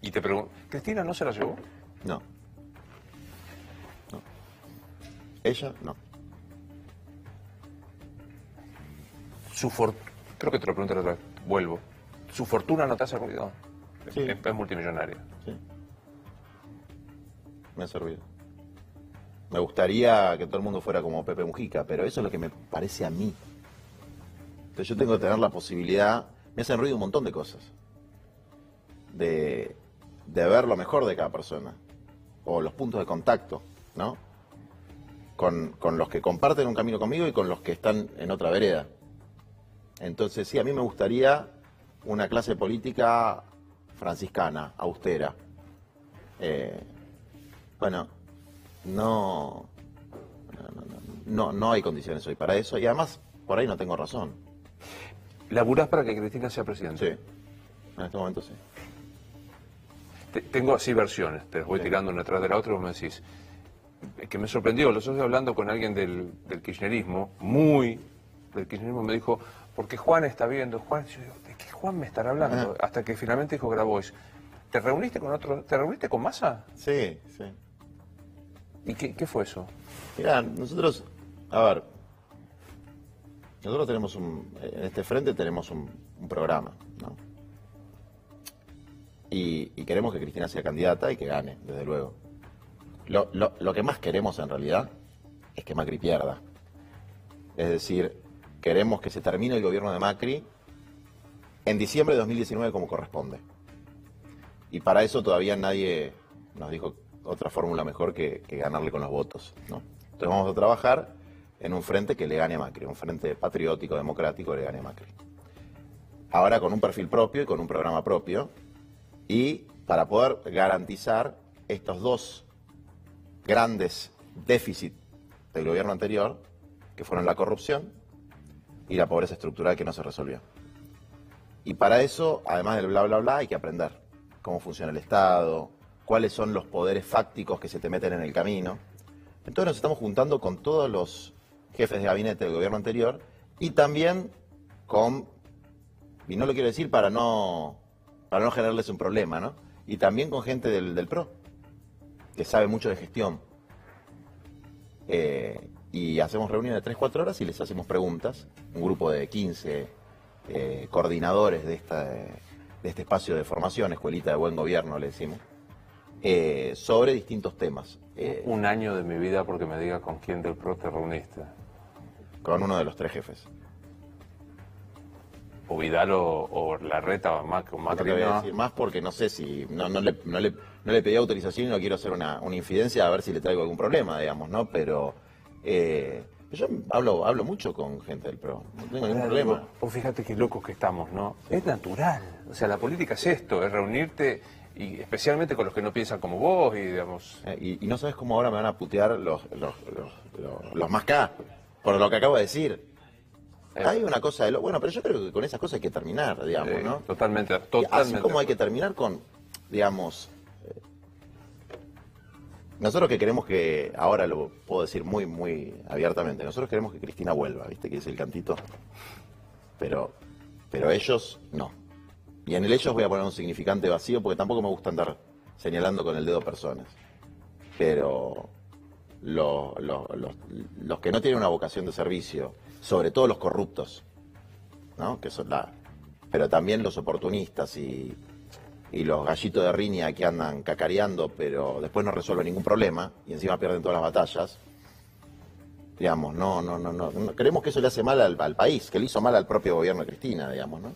Y te pregunto, ¿Cristina no se la llevó? No. No. Ella, no. Creo que te lo pregunté la otra vez, vuelvo. ¿Su fortuna no te hace ruido? Sí. Es multimillonaria. Sí. Me ha servido. Me gustaría que todo el mundo fuera como Pepe Mujica, pero eso es lo que me parece a mí. Entonces yo tengo que tener la posibilidad, me hacen ruido un montón de cosas, de ver lo mejor de cada persona, o los puntos de contacto, ¿no? Con los que comparten un camino conmigo y con los que están en otra vereda. Entonces sí, a mí me gustaría una clase política franciscana, austera. Bueno, no hay condiciones hoy para eso y además por ahí no tengo razón. ¿Laburás para que Cristina sea presidente? Sí, en este momento sí. Tengo así versiones, te las voy tirando una tras de la otra y vos me decís. Que me sorprendió, lo estoy hablando con alguien del kirchnerismo, del kirchnerismo, me dijo, porque Juan está viendo, Juan, yo digo, ¿de qué Juan me estará hablando? Hasta que finalmente dijo Grabois. ¿Te reuniste con Massa? Sí, sí. ¿Y qué fue eso? Mirá, nosotros tenemos en este frente tenemos un programa, ¿no? Y queremos que Cristina sea candidata y que gane, desde luego. Lo que más queremos en realidad es que Macri pierda. Es decir, queremos que se termine el gobierno de Macri en diciembre de 2019 como corresponde. Y para eso todavía nadie nos dijo otra fórmula mejor que ganarle con los votos, ¿no? Entonces vamos a trabajar en un frente que le gane a Macri, un frente patriótico, democrático que le gane a Macri. Ahora con un perfil propio y con un programa propio, y para poder garantizar estos dos grandes déficits del gobierno anterior, que fueron la corrupción y la pobreza estructural que no se resolvió. Y para eso, además del bla bla bla, hay que aprender cómo funciona el Estado, cuáles son los poderes fácticos que se te meten en el camino. Entonces nos estamos juntando con todos los jefes de gabinete del gobierno anterior y también y no lo quiero decir para no generarles un problema, ¿no? Y también con gente del PRO, que sabe mucho de gestión. Y hacemos reuniones de 3-4 horas y les hacemos preguntas, un grupo de 15 coordinadores de este espacio de formación, escuelita de buen gobierno le decimos, sobre distintos temas. Un año de mi vida porque me diga con quién del PRO te reuniste. Con uno de los 3 jefes. O Vidal o Larreta o Macri. No te voy a decir más porque no sé si... No le pedí autorización y no quiero hacer una infidencia a ver si le traigo algún problema, digamos, ¿no? Pero yo hablo mucho con gente del PRO, no tengo ningún problema. O fíjate qué locos que estamos, ¿no? Sí. Es natural. O sea, la política es esto, es reunirte, y especialmente con los que no piensan como vos, y digamos... Y no sabes cómo ahora me van a putear los más K, por lo que acabo de decir. Hay una cosa bueno, pero yo creo que con esas cosas hay que terminar, digamos, ¿no? Totalmente. Así como hay que terminar con, digamos, nosotros que queremos que, ahora lo puedo decir muy, muy abiertamente, nosotros queremos que Cristina vuelva, ¿viste? Que es el cantito. Pero ellos no. Y en el ellos voy a poner un significante vacío porque tampoco me gusta andar señalando con el dedo personas. Pero los que no tienen una vocación de servicio, sobre todo los corruptos, ¿no? Que son pero también los oportunistas y los gallitos de riña que andan cacareando, pero después no resuelven ningún problema y encima pierden todas las batallas. Digamos, no. Creemos que eso le hace mal al país, que le hizo mal al propio gobierno de Cristina, digamos, ¿no?